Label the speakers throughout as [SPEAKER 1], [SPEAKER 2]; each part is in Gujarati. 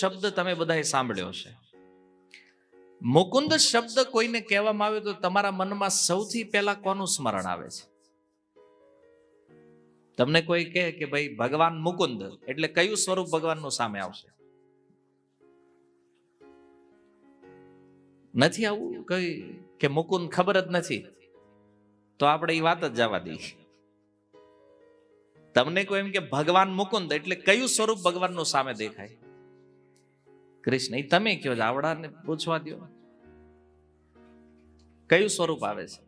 [SPEAKER 1] શબ્દ તમે બધાએ સાંભળ્યો છે. મુકુંદ શબ્દ કોઈને કહેવામાં આવે તો તમારા મનમાં સૌથી પહેલા કોનું સ્મરણ આવે છે? તમને કોઈ કહે કે ભાઈ ભગવાન મુકુંદ એટલે કયું સ્વરૂપ ભગવાનનું સામે આવશે? નથી આવું કઈ કે મુકુંદ ખબર જ નથી તો આપણે એ વાત જ જવા દઈએ. તમને કોઈ એમ કે ભગવાન મુકુંદ એટલે કયું સ્વરૂપ ભગવાનનું સામે દેખાય? કૃષ્ણ. એ તમે કયો, આવડાને પૂછવા દો કયું સ્વરૂપ આવે છે?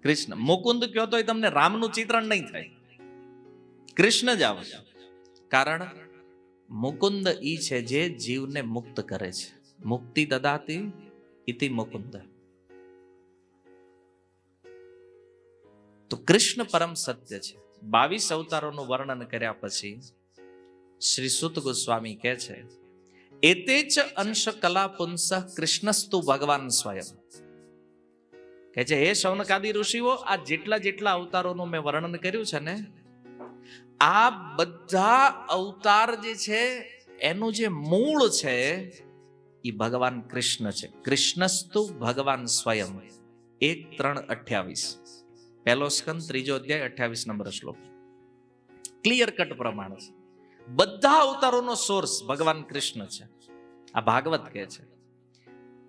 [SPEAKER 1] કૃષ્ણ. મુકુંદ કયો તો તમને રામનું ચિત્રણ નહીં થાય, કૃષ્ણ જ આવશે. કારણ મુકુંદ ઈ છે જે જીવને મુક્ત કરે છે. મુક્તિ દદાતી ઇતિ મુકુંદ. તો કૃષ્ણ પરમ સત્ય છે. 22 અવતારોનું વર્ણન કર્યા પછી શ્રી સુત ગોસ્વામી કહે છે, એતેચ અંશ કલા પુંસ કૃષ્ણસ્તુ ભગવાન સ્વયં. કહે છે, હે શૌનકાદિ ઋષિઓ, આ જેટલા જેટલા અવતારોનું મેં વર્ણન કર્યું છે ને, આ બધા અવતાર જે છે એનું જે મૂળ છે એ ભગવાન કૃષ્ણ છે. કૃષ્ણસ્તુ ભગવાન સ્વયં. 1:3:28 પહેલો સ્કંદ 3 અધ્યાય 28 નંબર શ્લોક. ક્લિયર કટ પ્રમાણ છે. બધા અવતારોનો સોર્સ ભગવાન કૃષ્ણ છે. આ ભાગવત કહે છે.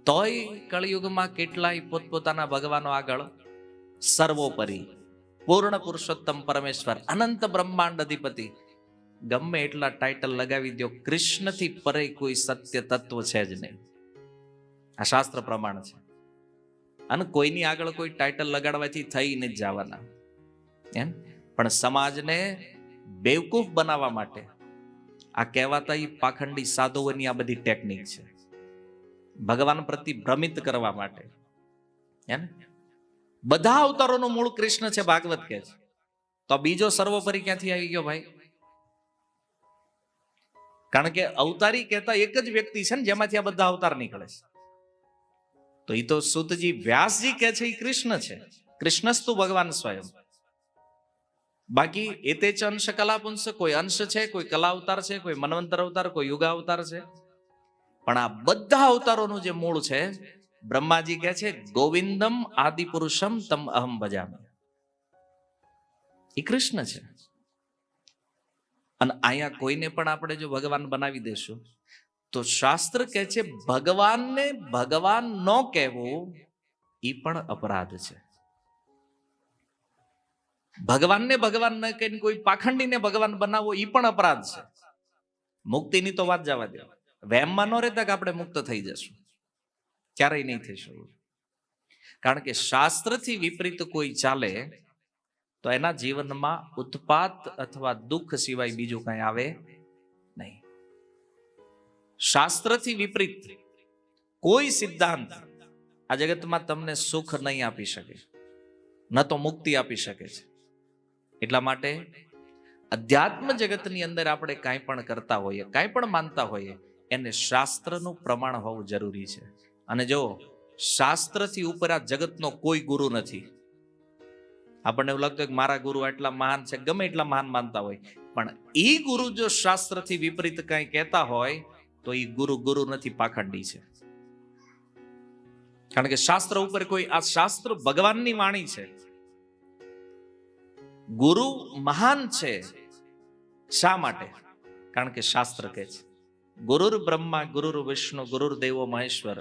[SPEAKER 1] તોય કળિયુગમાં કેટલાય પોતપોતાના ભગવાનો આગળ સર્વોપરી પૂર્ણ પુરુષોત્તમ પરમેશ્વર અનંત બ્રહ્માંડ અધિપતિ ગમે એટલા ટાઇટલ લગાવી દો, કૃષ્ણથી પરે કોઈ સત્ય તત્વ છે જ નહીં. આ શાસ્ત્ર પ્રમાણ છે. અને કોઈની આગળ કોઈ ટાઇટલ લગાડવાથી થઈ નથી જવાના. એમ પણ સમાજને બેવકૂફ બનાવવા માટે આ કહેવાતા એ પાખંડી સાધુઓની આ બધી ટેકનિક છે. ભગવાન પ્રતિ ભ્રમિત કરવા માટે. એમ બધા અવતારોનું મૂળ કૃષ્ણ છે, ભાગવત કહે છે. તો બીજો સર્વોપરી ક્યાંથી આવી ગયો ભાઈ? કારણ કે અવતારી કહેતા એક જ વ્યક્તિ છે ને જેમાંથી આ બધા અવતાર નીકળે છે. તો એ તો સુતજી વ્યાસજી કહે છે એ કૃષ્ણ છે. કૃષ્ણસ્તુ ભગવાન સ્વયં. બાકી એતે ચ અંશ કલા પુંસ, કોઈ અંશ છે, કોઈ કલા અવતાર છે, કોઈ મનવંતર અવતાર, કોઈ યુગા અવતાર છે. પણ આ બધા અવતારોનું જે મૂળ છે, બ્રહ્માજી કહે છે ગોવિંદમ આદિ પુરુષમ તમ અહમ ભજામિ. એ કૃષ્ણ છે. અને અહીંયા કોઈને પણ આપણે જો ભગવાન બનાવી દેશું તો શાસ્ત્ર કહે છે ભગવાનને ભગવાન ન કહેવું એ પણ અપરાધ છે. ભગવાનને ભગવાન ન કહીને કોઈ પાખંડીને ભગવાન બનાવવો એ પણ અપરાધ છે. મુક્તિની તો વાત જવા દે. વહેમમાં ન રહેતા કે આપણે મુક્ત થઈ જશું, ક્યારેય નહીં થઈશું. કારણ કે શાસ્ત્રથી વિપરીત કોઈ ચાલે તો એના જીવનમાં ઉત્પાત અથવા દુઃખ સિવાય બીજું કઈ આવે નહીં. શાસ્ત્રથી વિપરીત કોઈ સિદ્ધાંત આ જગતમાં તમને સુખ નહીં આપી શકે, ન તો મુક્તિ આપી શકે છે. એટલા માટે અધ્યાત્મ જગતની અંદર આપણે કાંઈ પણ કરતા હોઈએ, કાંઈ પણ માનતા હોઈએ, એને શાસ્ત્રનું પ્રમાણ હોવું જરૂરી છે. અને જો શાસ્ત્રથી ઉપર આ જગતનો કોઈ ગુરુ નથી. આપણને એવું લાગતું કે મારા ગુરુ એટલા મહાન છે, ગમે એટલા મહાન માનતા હોય, પણ એ ગુરુ જો શાસ્ત્રથી વિપરીત કંઈ કહેતા હોય તો એ ગુરુ ગુરુ નથી, પાખંડી છે. કારણ કે શાસ્ત્ર ઉપર કોઈ, આ શાસ્ત્ર ભગવાનની વાણી છે. ગુરુ મહાન છે. શા માટે? કારણ કે શાસ્ત્ર કહે છે ગુરુર બ્રહ્મા ગુરુર વિષ્ણુ ગુરુર દેવો મહેશ્વર.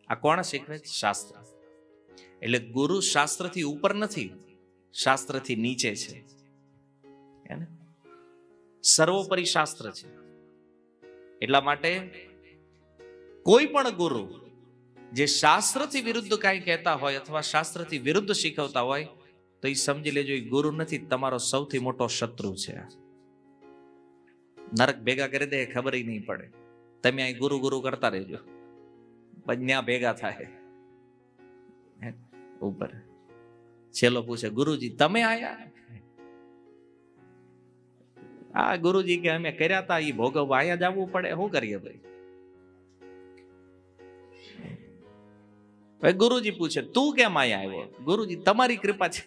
[SPEAKER 1] આ કોણ શીખવે છે? શાસ્ત્ર. એટલે ગુરુ શાસ્ત્રથી ઉપર નથી, શાસ્ત્રથી નીચે છે. સર્વોપરી શાસ્ત્ર છે. એટલા માટે કોઈ પણ ગુરુ જે શાસ્ત્રથી વિરુદ્ધ કાંઈ કહેતા હોય અથવા શાસ્ત્રથી વિરુદ્ધ શીખવતા હોય તો એ સમજી લેજો એ ગુરુ નથી, તમારો સૌથી મોટો શત્રુ છે. નરક ભેગા કરી દે ખબર નહીં પડે. તમે અહીં ગુરુ ગુરુ કરતા રહેજો, ત્યાં ભેગા થાય. ઉપર છેલ્લો પૂછે, ગુરુજી તમે આયા? આ ગુરુજી કે અમે કર્યા હતા, એ ભોગવવા અહીંયા જવું પડે, શું કરીએ ભાઈ? ગુરુજી પૂછે તું કેમ અહીંયા આવ્યો? ગુરુજી તમારી કૃપા છે,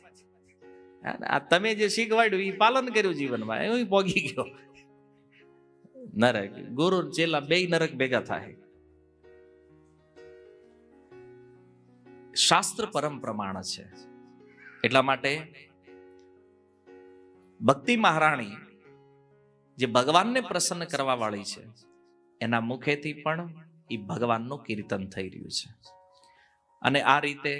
[SPEAKER 1] આ તમે જે શીખવાડ્યું એ પાલન કર્યું જીવનમાં, હું પોગી ગયો. નરક, ગુરુ ચેલા બે નરક ભેગા થાય. શાસ્ત્ર પરમ પ્રમાણ છે. એટલા માટે ભક્તિ મહારાણી જે ભગવાનને પ્રસન્ન કરવા વાળી છે, એના મુખેથી પણ એ ભગવાનનું કીર્તન થઈ રહ્યું છે. અને આ રીતે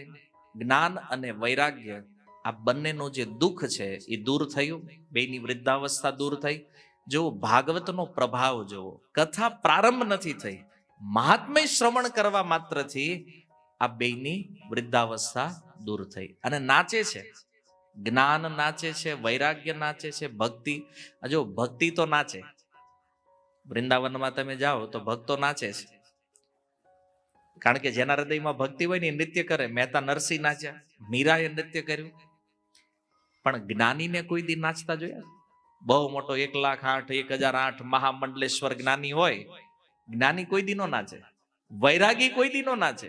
[SPEAKER 1] જ્ઞાન અને વૈરાગ્ય આ બંનેનું જે દુઃખ છે એ દૂર થયું, બેની વૃદ્ધાવસ્થા દૂર થઈ. જો ભાગવતનો પ્રભાવ જોવો, કથા પ્રારંભ નથી થઈ, મહાત્મ્ય શ્રવણ કરવા માત્રથી આ બેની વૃદ્ધાવસ્થા દૂર થઈ. અને નાચે છે, જ્ઞાન નાચે છે, વૈરાગ્ય નાચે છે, ભક્તિ. જો ભક્તિ તો નાચે, વૃંદાવનમાં તમે જાઓ તો ભક્તો નાચે છે, કારણ કે જેના હૃદયમાં ભક્તિ હોય ને એ નૃત્ય કરે. મહેતા નરસિંહ નાચ્યા, મીરાએ નૃત્ય કર્યું. પણ જ્ઞાનીને કોઈ દી નાચતા જોયા? બહુ મોટો 1,08,000, 1,008 મહામંડલેશ્વર જ્ઞાની હોય, જ્ઞાની કોઈ દી નો નાચે, વૈરાગી કોઈ દી નો નાચે.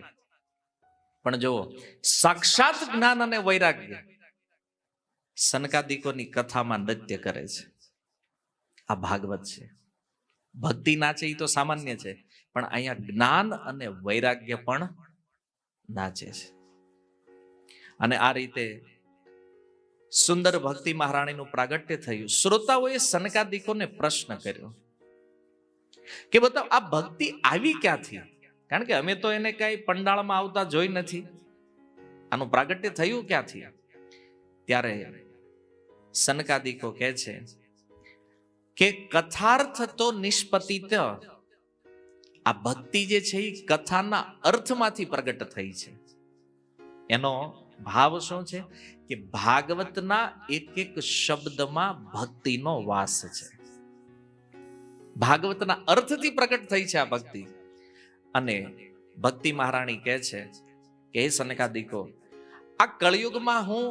[SPEAKER 1] પણ જુઓ, સાક્ષાત જ્ઞાન અને વૈરાગ્ય સનકાદિકોની કથામાં નૃત્ય કરે છે. આ ભાગવત છે. ભક્તિ નાચે એ તો સામાન્ય છે, પણ અહીંયા જ્ઞાન અને વૈરાગ્ય પણ નાચે છે. અને આ રીતે સુંદર ભક્તિ મહારાણીનું પ્રાગટ્ય થયું. શ્રોતાઓએ સનકાદિકોને પ્રશ્ન કર્યો કે બતાવ, આ ભક્તિ આવી ક્યાંથી? કારણ કે અમે તો એને કઈ પંડાળમાં આવતા જોઈ નથી, આનું પ્રાગટ્ય થયું ક્યાંથી? ત્યારે સનકાદિકો કહે છે કે કથાર્થ તો નિષ્પતિત, આ ભક્તિ જે છે એ કથાના અર્થમાંથી પ્રગટ થઈ છે. એનો ભાવ શું છે કે ભાગવતના એક એક શબ્દમાં ભક્તિનો વાસ છે. ભાગવતના અર્થથી પ્રગટ થઈ છે આ ભક્તિ. અને ભક્તિ મહારાણી કહે છે કે હે સનકાદિકો, આ કળિયુગમાં હું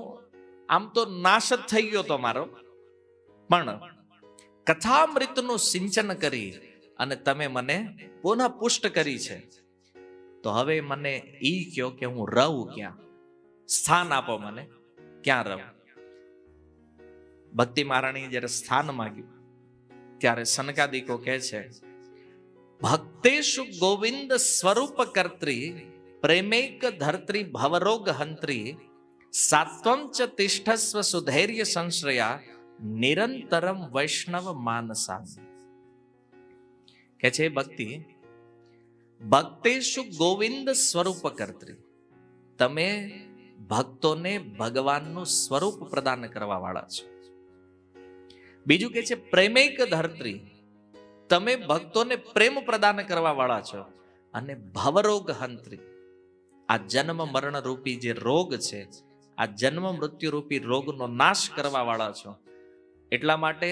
[SPEAKER 1] આમ તો નાશ જ થઈ ગયો તો મારો, પણ કથામૃતનું સિંચન કરી અને તમે મને પુનઃ પુષ્ટ કરી છે. તો હવે મને ઈ કહો કે હું રહું ક્યાં, સ્થાન આપો મને, ક્યાં રહું? ભક્તિ મહારાણી જ્યારે સ્થાન માંગ્યું ત્યારે સનકાદિકો કહે છે, ભક્તેશુ ગોવિંદ સ્વરૂપ કર્ત્રી, પ્રેમૈક ધર્ત્રી ભવરોગ હંત્રી, સાત્વમ ચ તિષ્ઠસ્વ સુધૈર્ય સંશ્રયા, નિરંતરમ વૈષ્ણવ માનસા. કે છે ભક્તિ, ભક્તેશુ ગોવિંદ સ્વરૂપ કર્ત્રી, તમે ભક્તોને ભગવાનનું સ્વરૂપ પ્રદાન કરવા વાળા છો. બીજું કે છે પ્રેમૈક ધર્ત્રી, તમે ભક્તોને પ્રેમ પ્રદાન કરવા વાળા છો. અને ભવરોગ હંત્રી, આ જન્મ મરણ રૂપી જે રોગ છે, આ જન્મ મૃત્યુ રૂપી રોગનો નાશ કરવા વાળા છો. એટલા માટે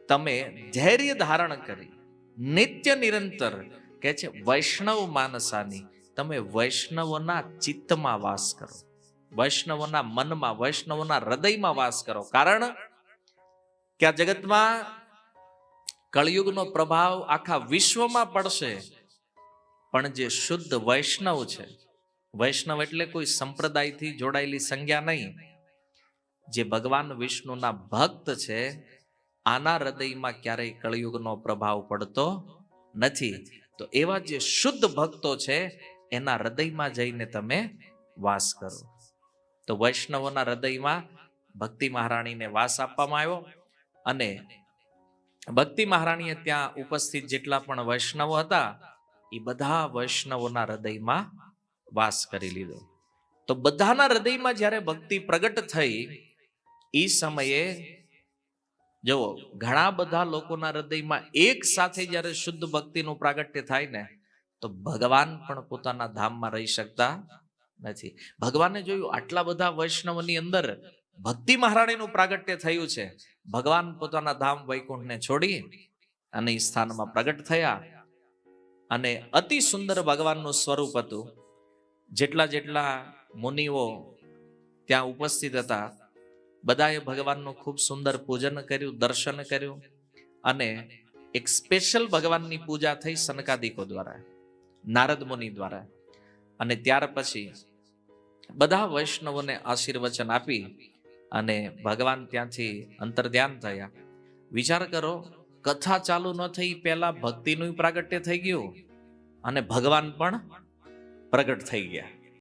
[SPEAKER 1] તમે ધૈર્ય ધારણ કરી નિત્ય નિરંતર કે છે વૈષ્ણવ માનસાની, તમે વૈષ્ણવોના ચિત્તમાં વાસ કરો, વૈષ્ણવોના મનમાં, વૈષ્ણવોના હૃદયમાં વાસ કરો. કારણ કે આ જગતમાં કળિયુગનો પ્રભાવ આખા વિશ્વમાં પડશે, પણ જે શુદ્ધ વૈષ્ણવ છે, વૈષ્ણવ એટલે કોઈ સંપ્રદાયથી જોડાયેલી સંજ્ઞા નહીં, જે ભગવાન વિષ્ણુના ભક્ત છે, આના હૃદયમાં ક્યારેય કળિયુગનો પ્રભાવ પડતો નથી. તો એવા જે શુદ્ધ ભક્તો છે એના હૃદયમાં જઈને તમે વાસ કરો. તો વૈષ્ણવોના હૃદયમાં ભક્તિ મહારાણીને વાસ આપવામાં આવ્યો. અને ભક્તિ મહારાણીએ ત્યાં ઉપસ્થિત જેટલા પણ વૈષ્ણવો હતા એ બધા વૈષ્ણવોના હૃદયમાં વાસ કરી લીધો. તો બધાના હૃદયમાં જ્યારે ભક્તિ પ્રગટ થઈ એ સમયે જુઓ, ઘણા બધા લોકોના હૃદયમાં એક સાથે જ્યારે શુદ્ધ ભક્તિનું પ્રાગટ્ય થાય ને, તો ભગવાન પણ પોતાના ધામમાં રહી શકતા નથી. ભગવાને જોયું આટલા બધા વૈષ્ણવની અંદર ભક્તિ મહારાણીનું પ્રાગટ્ય થયું છે, ભગવાન પોતાના ધામ વૈકુંઠને છોડી અને એ સ્થાનમાં પ્રગટ થયા. અને અતિ સુંદર ભગવાનનું સ્વરૂપ હતું. જેટલા જેટલા મુનિઓ ત્યાં ઉપસ્થિત હતા બધાએ ભગવાનનું ખૂબ સુંદર પૂજન કર્યું, દર્શન કર્યું. અને એક સ્પેશિયલ ભગવાનની પૂજા થઈ સનકાદિકો દ્વારા, નારદ મુનિ દ્વારા. અને ત્યાર પછી બધા વૈષ્ણવોને આશીર્વચન આપી અને ભગવાન ત્યાંથી અંતર્ધ્યાન થયા. વિચાર કરો, કથા ચાલુ ન થઈ પહેલા ભક્તિનું પ્રાગટ્ય થઈ ગયું અને ભગવાન પણ પ્રગટ થઈ ગયા.